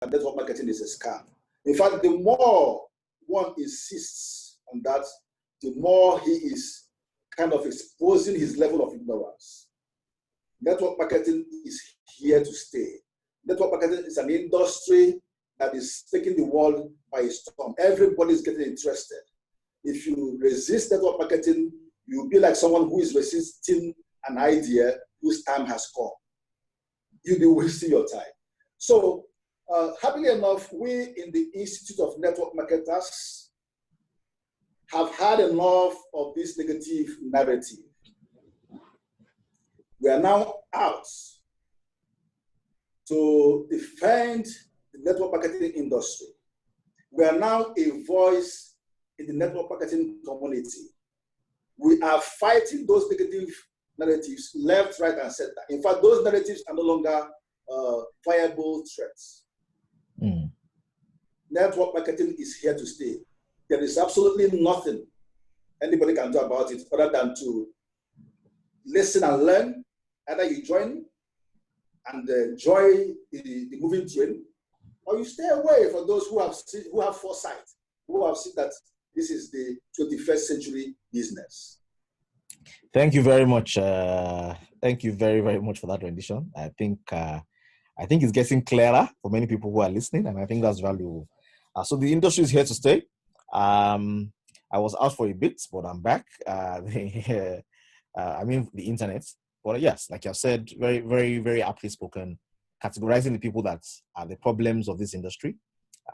that network marketing is a scam. In fact, the more one insists on that, the more he is kind of exposing his level of ignorance. Network marketing is here to stay. Network marketing is an industry that is taking the world by storm. Everybody is getting interested. If you resist network marketing, you'll be like someone who is resisting an idea whose time has come. You'll be wasting your time. So, happily enough, we in the Institute of Network Marketers have had enough of this negative narrative. We are now out to defend the network marketing industry. We are now a voice in the network marketing community. We are fighting those negative narratives left, right, and center. In fact, those narratives are no longer viable threats. Network marketing is here to stay. There is absolutely nothing anybody can do about it other than to listen and learn. Either you join and enjoy the moving train, or you stay away for those who have foresight, who have seen that this is the 21st century business. Thank you very much. Thank you very, very much for that rendition. I think it's getting clearer for many people who are listening, and I think that's valuable. So the industry is here to stay. I was out for a bit, but I'm back. The internet. But yes, like you said, very, very, very aptly spoken, categorizing the people that are the problems of this industry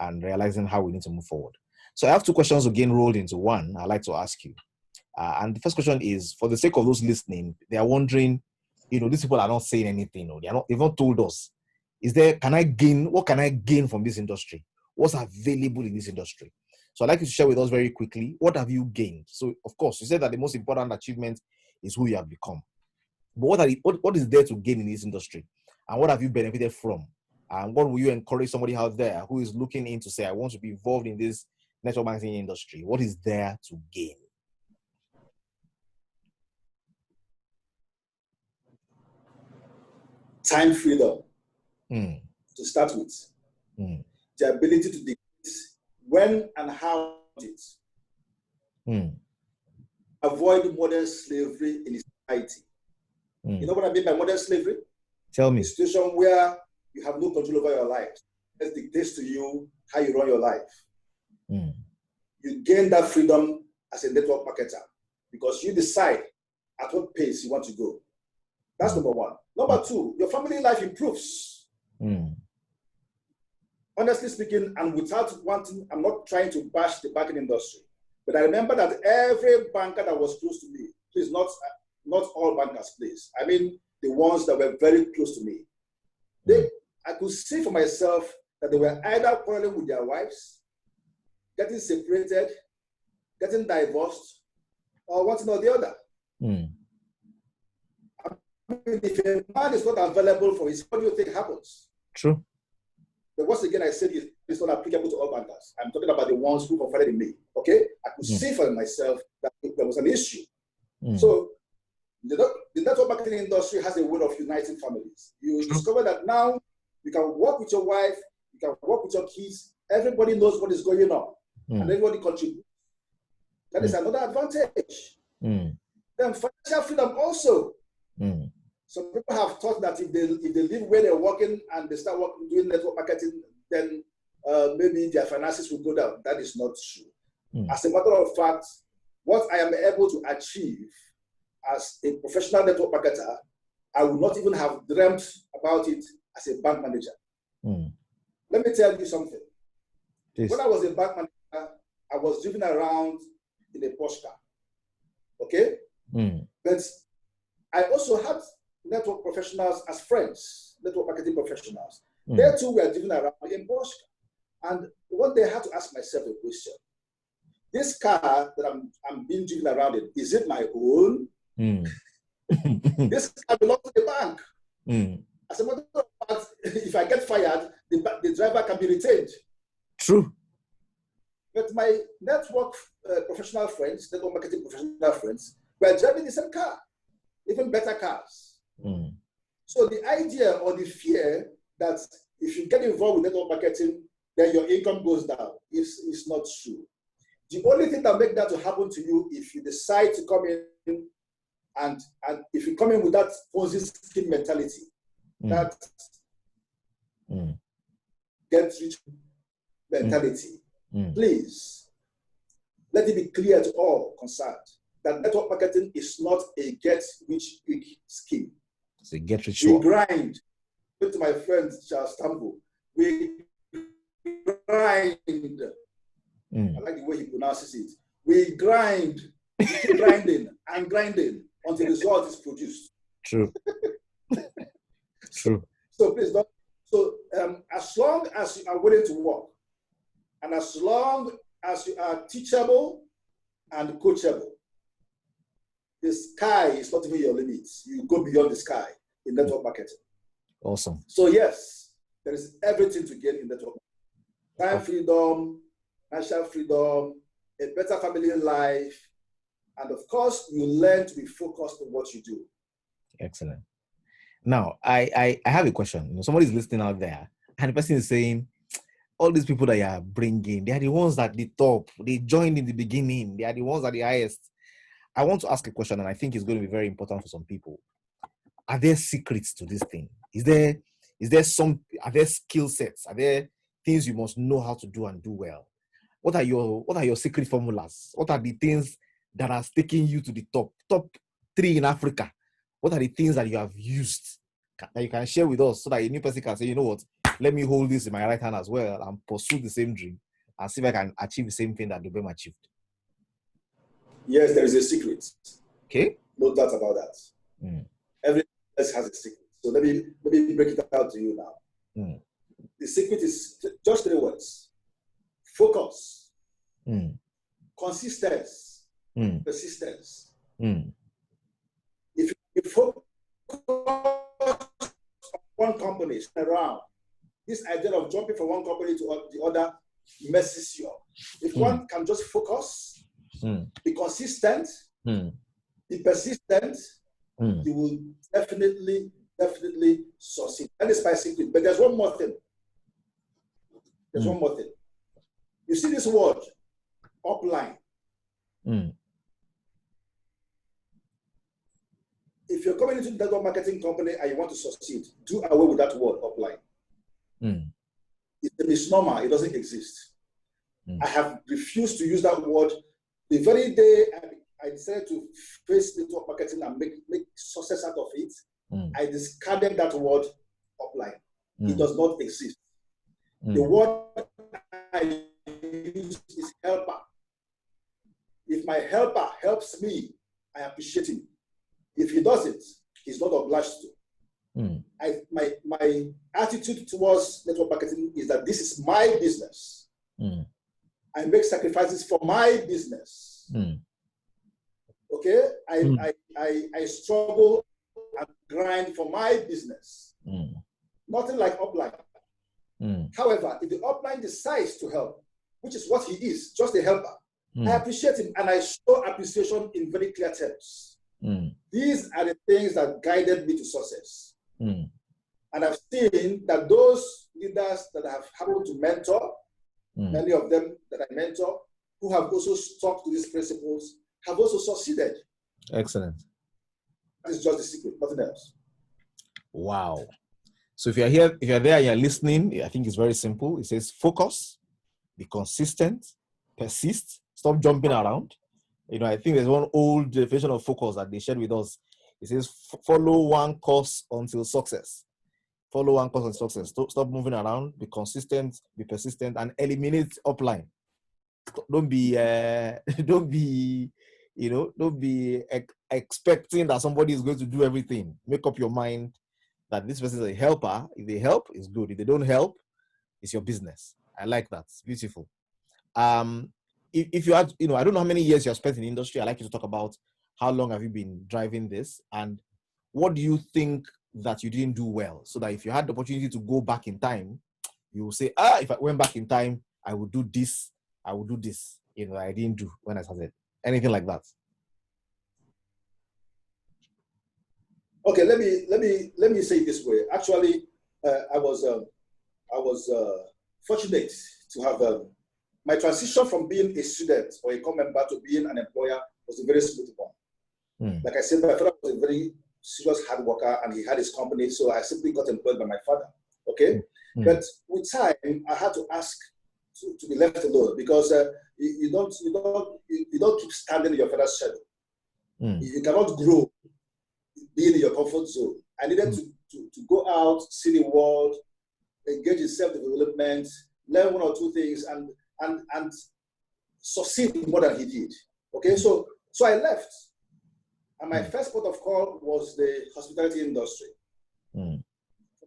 and realizing how we need to move forward. So I have two questions again rolled into one I'd like to ask you. And the first question is, for the sake of those listening, they are wondering, these people are not saying anything, or they've not told us. What can I gain from this industry? What's available in this industry? So I'd like you to share with us very quickly, what have you gained? So of course, you said that the most important achievement is who you have become. But what is there to gain in this industry? And what have you benefited from? And what will you encourage somebody out there who is looking in to say, I want to be involved in this network marketing industry? What is there to gain? Time freedom, to start with. The ability to dictate when and how it. Avoid modern slavery in society. You know what I mean by modern slavery? Tell me. A situation where you have no control over your life. It dictates to you how you run your life. You gain that freedom as a network marketer because you decide at what pace you want to go. That's number one. Number two, your family life improves. Honestly speaking, and without wanting, I'm not trying to bash the banking industry, but I remember that every banker that was close to me, please, not all bankers, please. I mean, the ones that were very close to me. I could see for myself that they were either quarreling with their wives, getting separated, getting divorced, or one thing or the other. If a man is not available for his, what do you think happens? True. But once again, I said it's not applicable to all bankers. I'm talking about the ones who confided in me. Okay? I could see for myself that there was an issue. So the network marketing industry has a way of uniting families. You discover that now you can work with your wife, you can work with your kids, everybody knows what is going on, and everybody contributes. That is another advantage. Then financial freedom also. Some people have thought that if they live where they're working and they start doing network marketing, then maybe their finances will go down. That is not true. As a matter of fact, what I am able to achieve as a professional network marketer, I would not even have dreamt about it as a bank manager. Let me tell you something. Please. When I was a bank manager, I was driving around in a Porsche car. Okay? But I also had network professionals as friends, network marketing professionals. They too were driving around in Porsche. And one day I had to ask myself a question. This car that I'm being driven around in, is it my own? This car belongs to the bank. As a matter of fact, if I get fired, the driver can be retained. True. But my network professional friends, network marketing professional friends, were driving the same car, even better cars. So the idea or the fear that if you get involved with network marketing, then your income goes down. It's not true. The only thing that makes that to happen to you, if you decide to come in and if you come in with that Ponzi scheme mentality, that get rich mentality, please let it be clear to all concerned that network marketing is not a get rich quick scheme. It's a get rich. We grind. To my friend Charles Tambo, we grind. I like the way he pronounces it. We grind, we keep grinding and grinding until the result is produced. True. True. So please don't. So as long as you are willing to work, and as long as you are teachable and coachable, the sky is not even your limits. You go beyond the sky in network marketing. Awesome. So yes, there is everything to gain in network marketing. Time freedom, financial freedom, a better family life, and of course, you learn to be focused on what you do. Excellent. Now, I have a question. You know, somebody's listening out there, and the person is saying, all these people that you are bringing, they are the ones at the top. They joined in the beginning. They are the ones at the highest. I want to ask a question, and I think it's going to be very important for some people. Are there secrets to this thing? Are there skill sets? Are there things you must know how to do and do well? What are your secret formulas? What are the things that are taking you to the top 3 in Africa? What are the things that you have used that you can share with us so that a new person can say, you know what, let me hold this in my right hand as well and pursue the same dream and see if I can achieve the same thing that Dubem achieved? Yes, there is a secret. Okay. No doubt about that. Everything else has a secret. So let me break it out to you now. The secret is just 3 words: focus, consistency, persistence. If you focus on one company around, this idea of jumping from one company to the other messes you up. If one can just focus, be consistent, be persistent, you will definitely succeed. That is my secret. But there's one more thing. One more thing. You see this word, upline. If you're coming into the network marketing company and you want to succeed, do away with that word, upline. It's a misnomer. It doesn't exist. I have refused to use that word. The very day I decided to face network marketing and make success out of it, I discarded that word, upline. It does not exist. The word I use is helper. If my helper helps me, I appreciate him. If he doesn't, he's not obliged to. My attitude towards network marketing is that this is my business. I make sacrifices for my business. Okay? I struggle and grind for my business. Nothing like upline. However, if the upline decides to help, which is what he is, just a helper, I appreciate him and I show appreciation in very clear terms. These are the things that guided me to success. And I've seen that those leaders that I have happened to mentor, many of them that I mentor, who have also stuck to these principles, have also succeeded. Excellent. That is just the secret, nothing else. Wow. So if you're here, if you're there and you're listening, I think it's very simple. It says focus, be consistent, persist, stop jumping around. You know, I think there's one old definition of focus that they shared with us. It says follow one course until success. Follow one course until success. Stop moving around, be consistent, be persistent, and eliminate upline. Don't be expecting that somebody is going to do everything. Make up your mind that this person is a helper. If they help, it's good. If they don't help, it's your business. I like that. It's beautiful. If you had, I don't know how many years you have spent in the industry. I'd like you to talk about how long have you been driving this, and what do you think that you didn't do well, so that if you had the opportunity to go back in time, you will say, if I went back in time, I would do this. I would do this. I didn't do when I started. Anything like that. Okay, let me say it this way. Actually, I was I was fortunate to have my transition from being a student or a core member to being an employer was a very smooth one. Like I said, my father was a very serious hard worker and he had his company, so I simply got employed by my father. Okay, but with time, I had to ask to be left alone because you don't keep standing in your father's shadow. You cannot grow being in your comfort zone. I needed to go out, see the world, engage in self-development, learn one or two things, and succeed more than he did. Okay, so I left. And my first port of call was the hospitality industry. From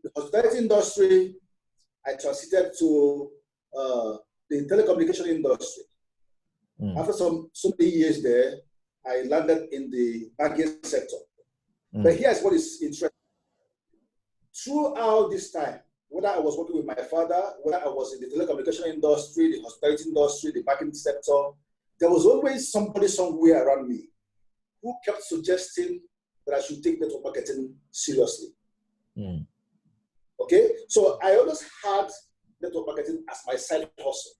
the hospitality industry, I transited to the telecommunication industry. After so many years there, I landed in the banking sector. But here's what is interesting. Throughout this time, whether I was working with my father, whether I was in the telecommunication industry, the hospitality industry, the banking sector, there was always somebody somewhere around me who kept suggesting that I should take network marketing seriously. Okay, so I always had network marketing as my side hustle,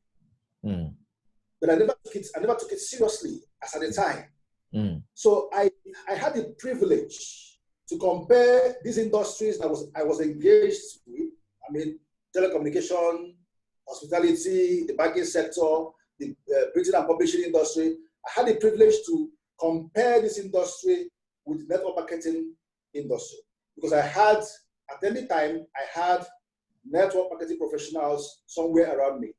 but I never took it seriously as at the time. So I had the privilege to compare these industries that I was engaged with. I mean, telecommunication, hospitality, the banking sector, the printing and publishing industry. I had the privilege to compare this industry with the network marketing industry because I had, at any time, I had network marketing professionals somewhere around me.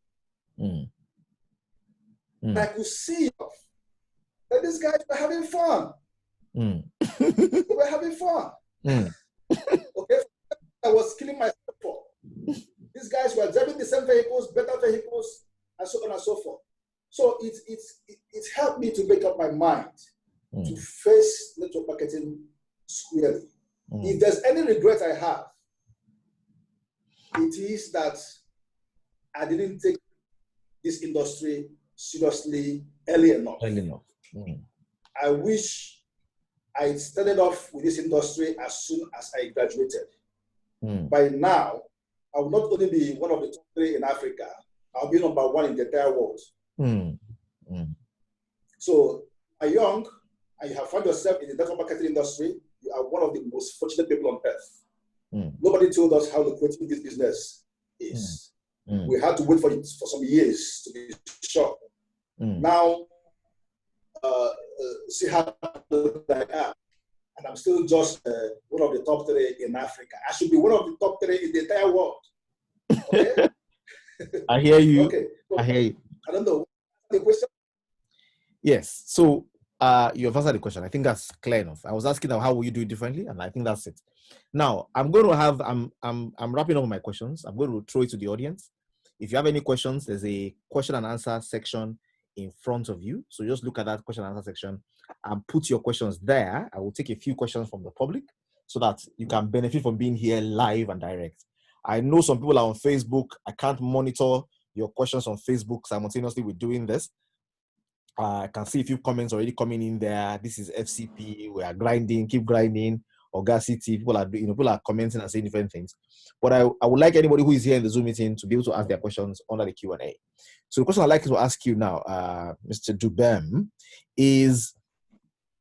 I could see that these guys were having fun. They were having fun. Okay, I was killing myself for. These guys were driving the same vehicles, better vehicles, and so on and so forth. So it helped me to make up my mind to face network marketing squarely. If there's any regret I have, it is that I didn't take this industry seriously early enough. I wish I started off with this industry as soon as I graduated. By now, I will not only be one of the top 3 in Africa, I'll be number 1 in the entire world. So, you're young and you have found yourself in the network marketing industry, you are one of the most fortunate people on earth. Nobody told us how lucrative this business is. We had to wait for some years to be sure. Now, see how I am. And I'm still just one of the top 3 in Africa. I should be one of the top 3 in the entire world. Okay? I hear you. Okay. So, I hear you. I don't know. The question? Yes. So you have answered the question. I think that's clear enough. I was asking how will you do it differently, and I think that's it. Now I'm going to have I'm wrapping up my questions. I'm going to throw it to the audience. If you have any questions, there's a question and answer section in front of you. So just look at that question and answer section and put your questions there. I will take a few questions from the public so that you can benefit from being here live and direct. I know some people are on Facebook. I can't monitor your questions on Facebook simultaneously with doing this. I can see a few comments already coming in there. This is FCP. We are grinding, keep grinding. Audacity. People are commenting and saying different things. But I would like anybody who is here in the Zoom meeting to be able to ask their questions under the Q&A. So the question I'd like to ask you now, Mr. Dubem, is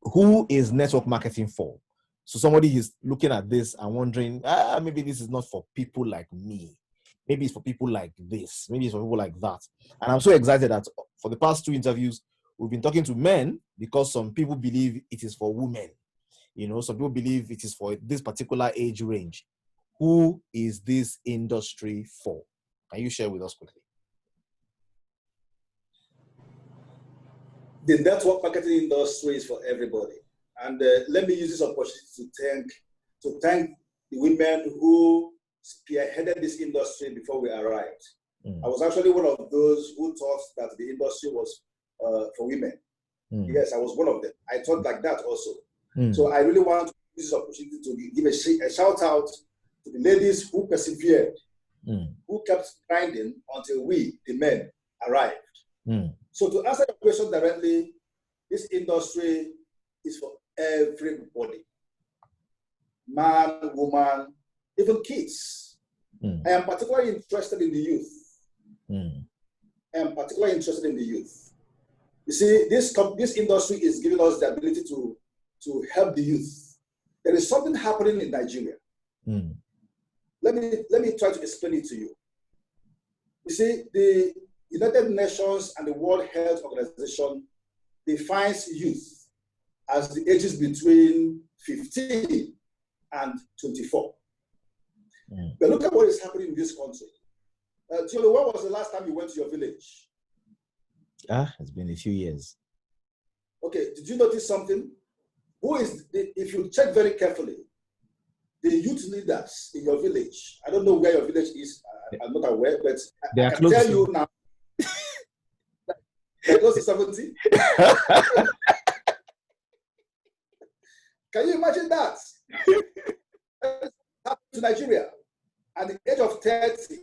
who is network marketing for? So somebody is looking at this and wondering, maybe this is not for people like me. Maybe it's for people like this. Maybe it's for people like that. And I'm so excited that for the past 2 interviews, we've been talking to men because some people believe it is for women. Some people believe it is for this particular age range. Who is this industry for? Can you share with us quickly? The network marketing industry is for everybody. And let me use this opportunity to thank the women who spearheaded this industry before we arrived. I was actually one of those who thought that the industry was for women. Yes, I was one of them. I thought like that also. So I really want to use this opportunity to give a shout out to the ladies who persevered, who kept grinding until we, the men, arrived. So to answer your question directly, this industry is for everybody. Man, woman, even kids. I am particularly interested in the youth. I am particularly interested in the youth. You see, this industry is giving us the ability to help the youth. There is something happening in Nigeria. Let me try to explain it to you. You see, the United Nations and the World Health Organization defines youth as the ages between 15 and 24. But look at what is happening in this country. Tiolo, when was the last time you went to your village? It's been a few years. Okay, did you notice something? If you check very carefully, the youth leaders in your village, I don't know where your village is, I'm not aware, but I can tell you now, they're close to 70. Can you imagine that? To Nigeria at the age of 30.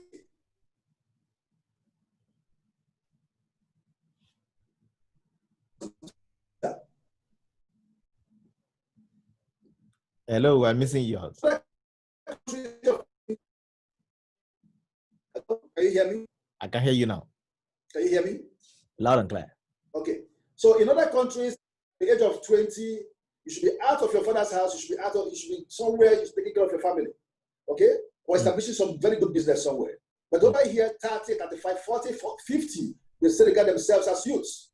Hello, I'm missing you out. Can you hear me? I can hear you now. Can you hear me? Loud and clear. Okay. So in other countries, at the age of 20, you should be out of your father's house. You should be somewhere. You're taking care of your family. Okay? Or establishing some very good business somewhere. But over here, 30, 35, 40, 50, they still regard themselves as youths.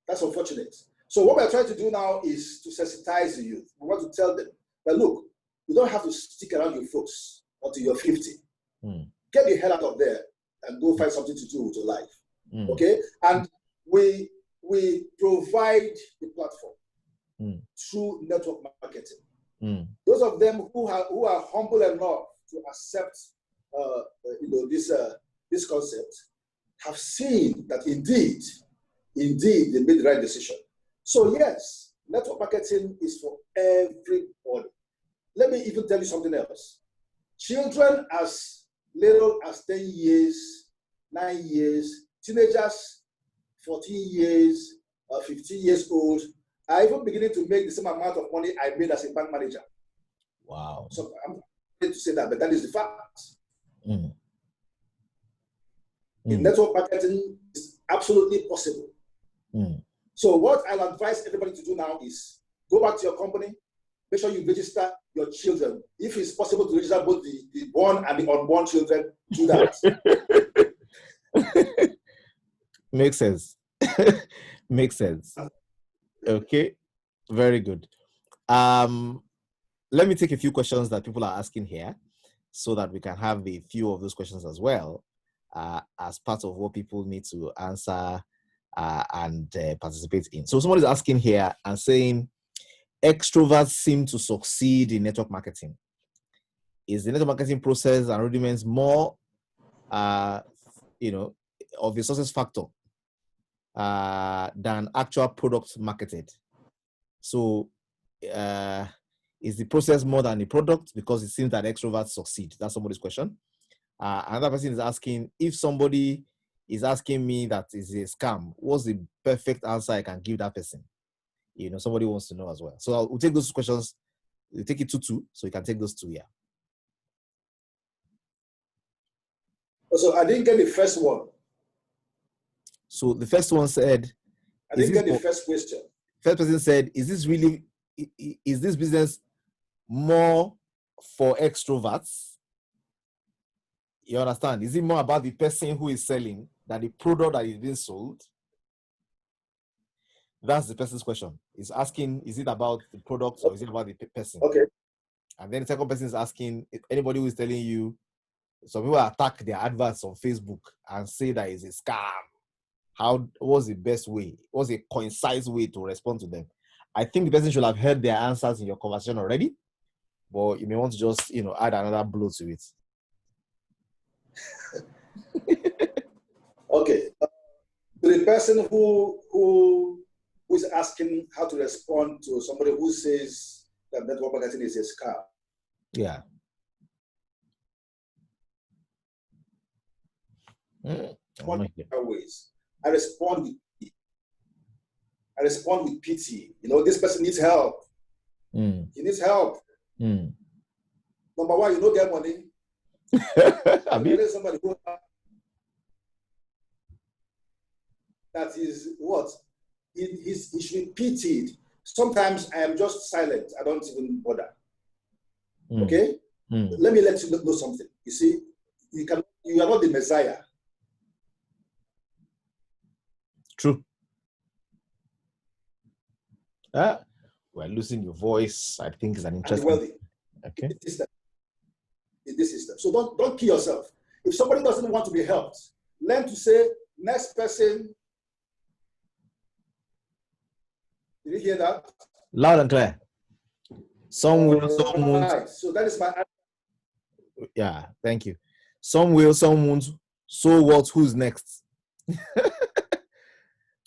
That's unfortunate. So what we're trying to do now is to sensitize the youth. We want to tell them that, look, you don't have to stick around your folks until you're 50. Get the hell out of there and go find something to do with your life. Okay? And we provide the platform through network marketing. Those of them who are humble enough to accept this concept have seen that indeed they made the right decision. So yes, network marketing is for everybody. Let me even tell you something else. Children as little as 10 years, 9 years, teenagers, 14 years, 15 years old, are even beginning to make the same amount of money I made as a bank manager. Wow. So I'm going to say that, but that is the fact. In network marketing is absolutely possible. So what I'll advise everybody to do now is go back to your company, make sure you register your children. If it's possible to register both the born and the unborn children, do that. Makes sense. Makes sense. Okay, very good. Let me take a few questions that people are asking here so that we can have a few of those questions as well as part of what people need to answer and participate in. So somebody's asking here and saying, extroverts seem to succeed in network marketing. Is the network marketing process and rudiments more, of a success factor than actual products marketed? So is the process more than the product? Because it seems that extroverts succeed. That's somebody's question. Another person is asking, if somebody is asking me that is a scam, what's the perfect answer I can give that person? Somebody wants to know as well. So we'll take those questions. We'll take it 2-2, so you can take those 2 here. So I didn't get the first one. So the first one said, I didn't get the first question. First person said, is this business more for extroverts? You understand? Is it more about the person who is selling than the product that is being sold? That's the person's question. He's asking, is it about the product or is it about the person? Okay. And then the second person is asking, if anybody who is telling you, some people attack their adverts on Facebook and say that it's a scam. What's the best way? What's a concise way to respond to them? I think the person should have heard their answers in your conversation already, but you may want to just, add another blow to it. Okay. The person who is asking how to respond to somebody who says that network marketing is a scam. Yeah. Ways. I respond with pity. This person needs help. He needs help. Number one, you don't get money. I mean, there is somebody who that is what? He should be pitied. Sometimes I am just silent. I don't even bother. Okay? Let me let you know something. You see, you are not the Messiah. True. We're losing your voice. I think it's an interesting. Wealthy. Okay. In this system. So don't kill yourself. If somebody doesn't want to be helped, learn to say, next person. Did you hear that? Loud and clear. Some will, some won't. Right. So that is my answer. Yeah, thank you. Some will, some won't. So what? Who's next?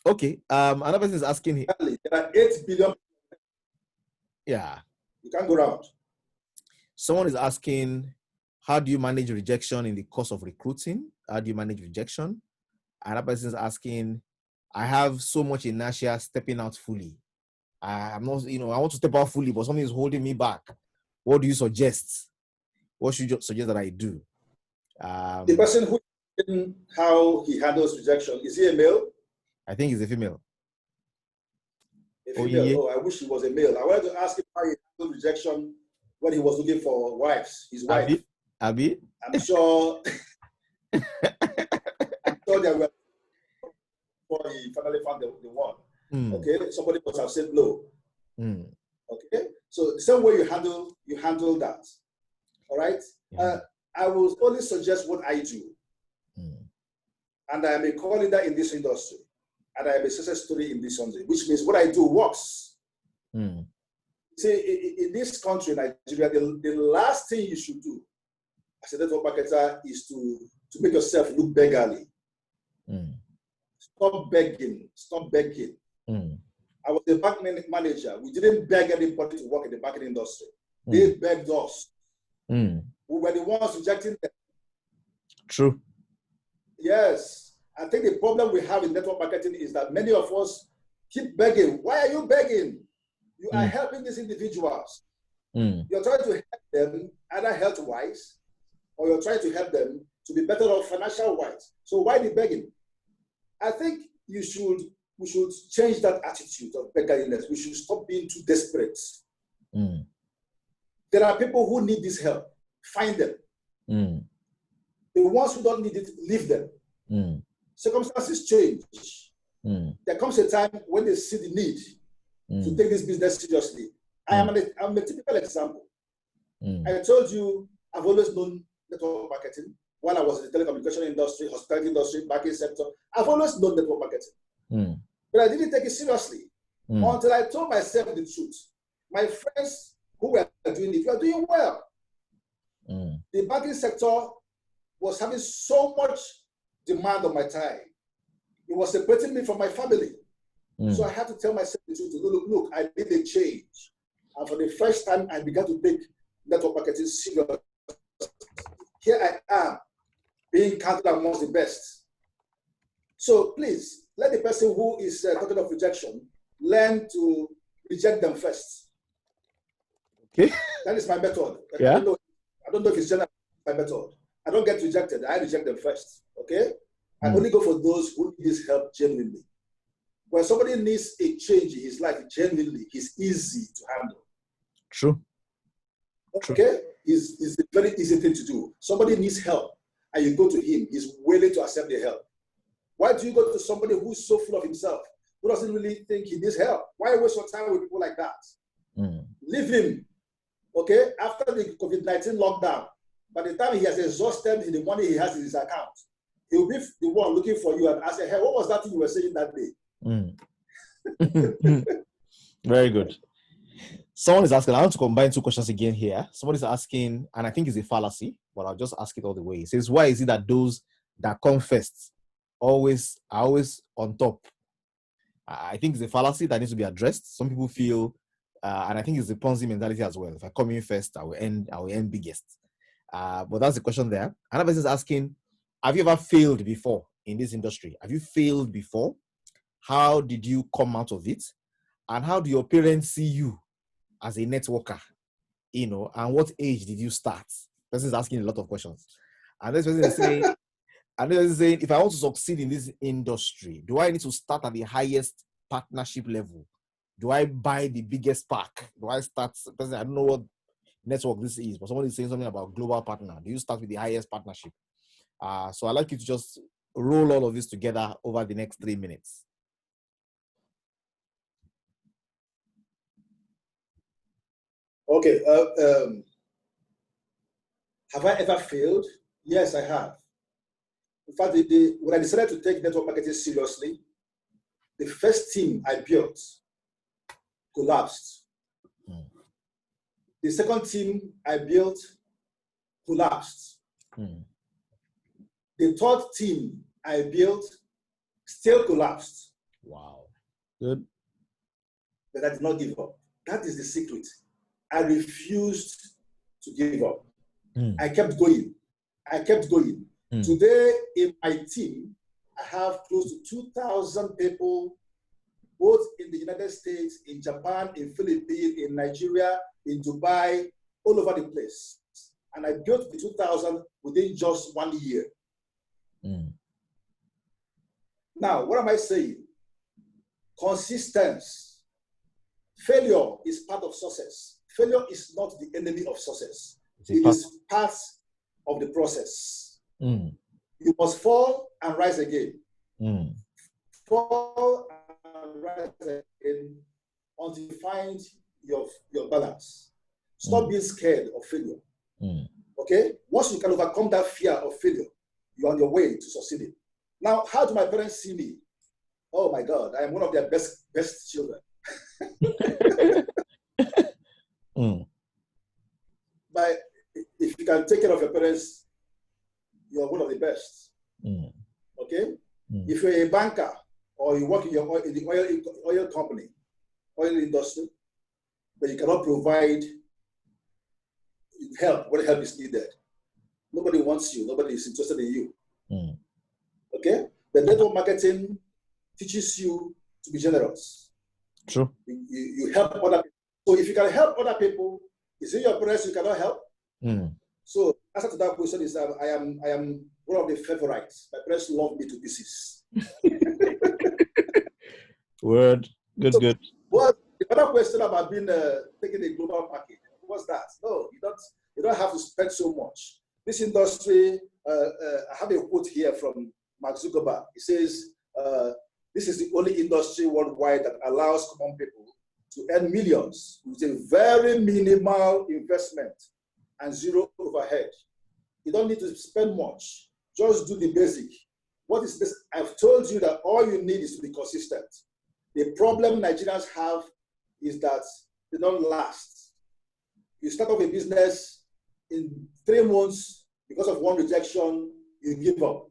Okay. Another person is asking here. There are 8 billion. Yeah. You can't go around. Someone is asking, how do you manage rejection in the course of recruiting? How do you manage rejection? Another person is asking, I have so much inertia stepping out fully. I'm not, I want to step out fully, but something is holding me back. What do you suggest? What should you suggest that I do? The person who, how he handles rejection, is he a male? I think he's a female. A female. Yeah. Oh, I wish he was a male. I wanted to ask him how he handled rejection when he was looking for wives, his wife. Abi? I'm sure. I'm sure they were before he finally found the one. Okay, somebody must have said no. Okay, so the same way you handle that. All right. Yeah. I will only suggest what I do, and I am a core leader in this industry, and I am a success story in this industry, which means what I do works. See, in this country, Nigeria, the last thing you should do as a network marketer is to make yourself look beggarly. Stop begging. Stop begging. I was a bank manager. We didn't beg anybody to work in the banking industry. They begged us. We were the ones rejecting them. True. Yes. I think the problem we have in network marketing is that many of us keep begging. Why are you begging? You are helping these individuals. You're trying to help them either health-wise, or you're trying to help them to be better off financial-wise. So why the begging? I think we should change that attitude of beggarliness. We should stop being too desperate. There are people who need this help. Find them. The ones who don't need it, leave them. Circumstances change. There comes a time when they see the need to take this business seriously. I'm a typical example. I told you I've always known network marketing. While I was in the telecommunication industry, hospitality industry, banking sector, I've always known network marketing. But I didn't take it seriously until I told myself the truth. My friends who were doing it were doing well. The banking sector was having so much demand on my time. It was separating me from my family. So I had to tell myself the truth. Look, I need a change. And for the first time, I began to take network marketing seriously. Here I am, being counted amongst the best. So please, let the person who is talking of rejection learn to reject them first. Okay. That is my method. Yeah. I don't know if it's general, my method. I don't get rejected. I reject them first. Okay. I only go for those who need this help genuinely. When somebody needs a change in his life genuinely, he's easy to handle. True. Okay. It's a very easy thing to do. Somebody needs help, and you go to him. He's willing to accept the help. Why do you go to somebody who's so full of himself, who doesn't really think he needs help? Why waste your time with people like that? Leave him. Okay? After the COVID-19 lockdown, by the time he has exhausted the money he has in his account, he'll be the one looking for you and asking, hey, what was that thing you were saying that day? Very good. Someone is asking, I want to combine two questions again here. Somebody's asking, and I think it's a fallacy, but I'll just ask it all the way. It says, why is it that those that come first are always on top? I think it's a fallacy that needs to be addressed. Some people feel, and I think it's the Ponzi mentality as well. If I come in first, I will end biggest. But that's the question there. Another person is asking, have you ever failed before in this industry? Have you failed before? How did you come out of it? And how do your parents see you as a networker? and what age did you start? Person is asking a lot of questions. And this person is saying, if I want to succeed in this industry, do I need to start at the highest partnership level? Do I buy the biggest pack? Do I start? I don't know what network this is, but someone is saying something about global partner. Do you start with the highest partnership? So I'd like you to just roll all of this together over the next 3 minutes. Okay. Have I ever failed? Yes, I have. In fact, when I decided to take network marketing seriously, the first team I built collapsed. The second team I built collapsed. The third team I built still collapsed. Wow. Good. But I did not give up. That is the secret. I refused to give up. I kept going. Today, in my team, I have close to 2,000 people, both in the United States, in Japan, in Philippines, in Nigeria, in Dubai, all over the place. And I built the 2,000 within just 1 year. Now, what am I saying? Consistency. Failure is part of success. Failure is not the enemy of success. It is part of the process. You must fall and rise again. Fall and rise again until you find your balance. Stop being scared of failure. Okay? Once you can overcome that fear of failure, you're on your way to succeeding. Now, how do my parents see me? Oh my God, I am one of their best children. But if you can take care of your parents, you're one of the best. Okay? If you're a banker or you work in the oil company, oil industry, but you cannot provide help when help is needed, nobody wants you, nobody is interested in you. Okay? The network marketing teaches you to be generous. True. You help other people. So if you can help other people, is it your parents you cannot help? So answer to that question is I am one of the favorites. My parents love me to pieces. Word. Good, good. Well, the other question about being taking a global package, what's that? No, you don't have to spend so much. This industry, I have a quote here from Mark Zuckerberg. He says, this is the only industry worldwide that allows common people to earn millions with a very minimal investment and zero overhead. You don't need to spend much. Just do the basic. What is this? I've told you that all you need is to be consistent. The problem Nigerians have is that they don't last. You start off a business, in 3 months, because of one rejection, you give up.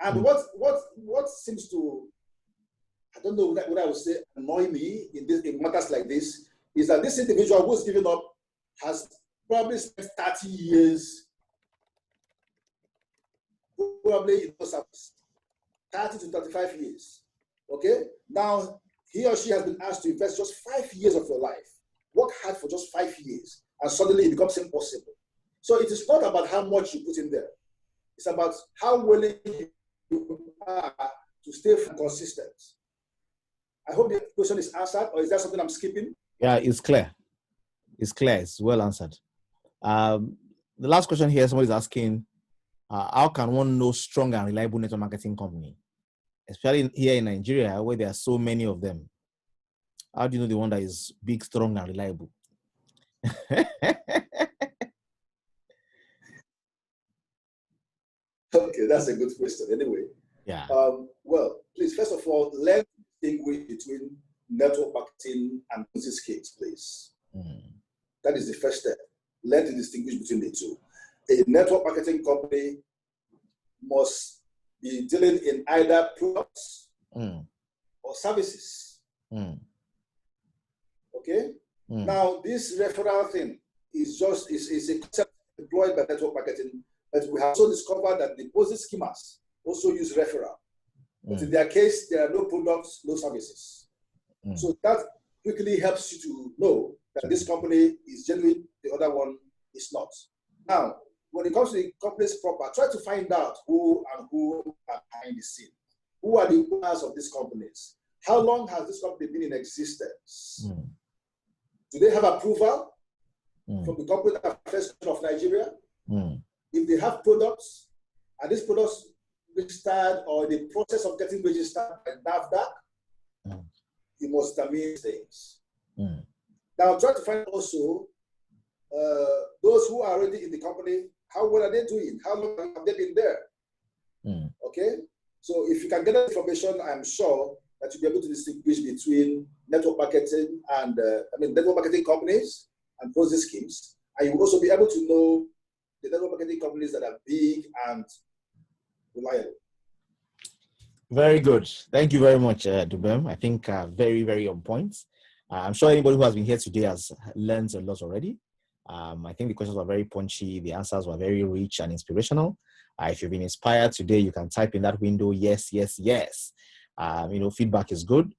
And what seems to, I don't know what I would say, annoy me in matters like this, is that this individual who's giving up has probably spent 30 years, probably in service, 30 to 35 years. Okay? Now, he or she has been asked to invest just 5 years of your life. Work hard for just 5 years, and suddenly it becomes impossible. So it is not about how much you put in there. It's about how willing you are to stay consistent. I hope the question is answered, or is there something I'm skipping? Yeah, it's clear. It's clear. It's well answered. The last question here, somebody is asking, how can one know strong and reliable network marketing company? Especially here in Nigeria, where there are so many of them. How do you know the one that is big, strong, and reliable? Okay, that's a good question. Anyway, yeah. Well, please, first of all, let's distinguish between network marketing and business skills, please. That is the first step. Let's distinguish between the two. A network marketing company must be dealing in either products or services. Okay? Now, this referral thing is a concept employed by network marketing, but we have also discovered that the deposit schemas also use referral. But in their case, there are no products, no services. So that quickly helps you to know that this company is genuine, the other one is not. Now, when it comes to the companies proper, try to find out who are behind the scene. Who are the owners of these companies? How long has this company been in existence? Do they have approval from the Corporate Affairs of Nigeria? If they have products, are these products registered or in the process of getting registered by NAFDAC? You must determine things. Now, try to find also those who are already in the company. How well are they doing? How long have they been there? Okay? So if you can get that information, I'm sure that you'll be able to distinguish between network marketing and, network marketing companies and Ponzi schemes. And you will also be able to know the network marketing companies that are big and reliable. Very good. Thank you very much, Dubem. I think very, very on point. I'm sure anybody who has been here today has learned a lot already. I think the questions were very punchy. The answers were very rich and inspirational. If you've been inspired today, you can type in that window, yes, yes, yes. Feedback is good.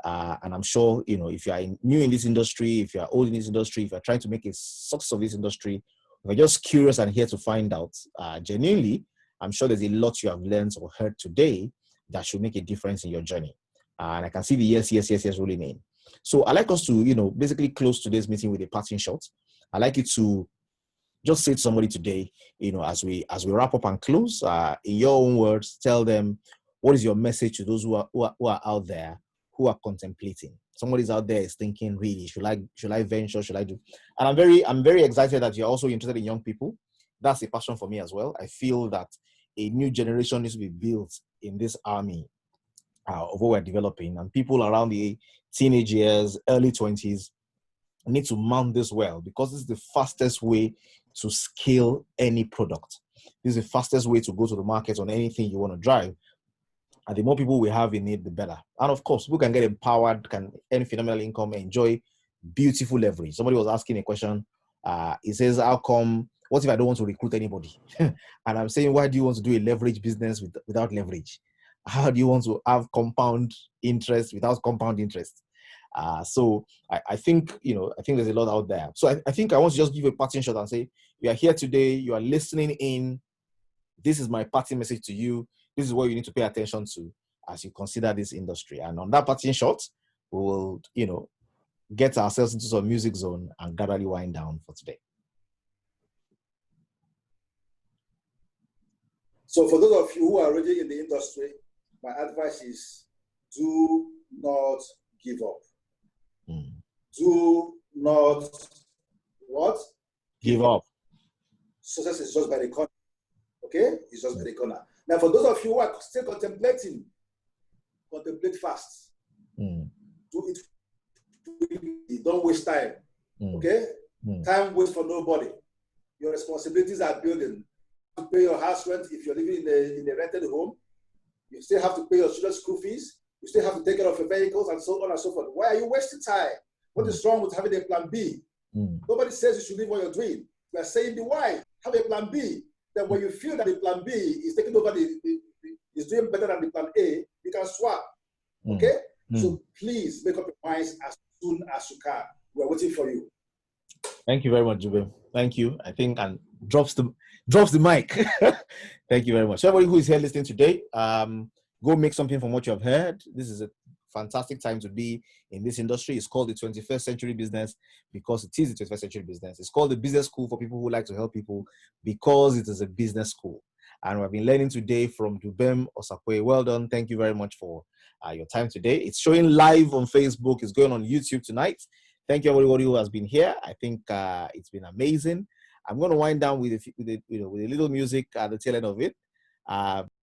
And I'm sure, if you are new in this industry, if you are old in this industry, if you're trying to make a success of this industry, if you're just curious and here to find out, genuinely, I'm sure there's a lot you have learned or heard today that should make a difference in your journey. And I can see the yes, yes, yes, yes rolling in. So I'd like us to, basically close today's meeting with a parting shot. I'd like you to just say to somebody today, as we wrap up and close, in your own words, tell them, what is your message to those who are out there who are contemplating? Somebody's out there is thinking, really, should I venture? Should I do? And I'm very excited that you're also interested in young people. That's a passion for me as well. I feel that a new generation needs to be built in this army of what we're developing, and people around the teenage years, early 20s, need to mount this well, because this is the fastest way to scale any product. This is the fastest way to go to the market on anything you want to drive. And the more people we have in it, the better. And of course, people can get empowered, can earn phenomenal income, enjoy beautiful leverage. Somebody was asking a question. He says, what if I don't want to recruit anybody? And I'm saying, why do you want to do a leverage business without leverage? How do you want to have compound interest without compound interest? So I think there's a lot out there. So I think I want to just give a parting shot and say, you are here today, you are listening in. This is my parting message to you. This is what you need to pay attention to as you consider this industry. And on that parting shot, we will, get ourselves into some music zone and gradually wind down for today. So for those of you who are already in the industry, my advice is do not give up. Do not what? Give up. Success is just by the corner. Okay? It's just by the corner. Now, for those of you who are still contemplating, contemplate fast. Do it. Don't waste time. Okay? Time waits for nobody. Your responsibilities are building. You have to pay your house rent if you're living in a rented home. You still have to pay your children's school fees. You still have to take care of your vehicles and so on and so forth. Why are you wasting time? What is wrong with having a plan B? Nobody says you should leave what you're doing. We are saying the why. Have a plan B. Then when you feel that the plan B is taking over, is doing better than the plan A, you can swap. Okay? So please make up your minds as soon as you can. We're waiting for you. Thank you very much, Dubem. Thank you. I think, and drops the mic. Thank you very much. So everybody who is here listening today, go make something from what you have heard. This is a fantastic time to be in this industry. It's called the 21st century business because it is the 21st century business. It's called the business school for people who like to help people because it is a business school. And we've been learning today from Dubem Osakwe. Well done. Thank you very much for your time today. It's showing live on Facebook. It's going on YouTube tonight. Thank you everybody who has been here. I think it's been amazing. I'm going to wind down with a little music at the tail end of it.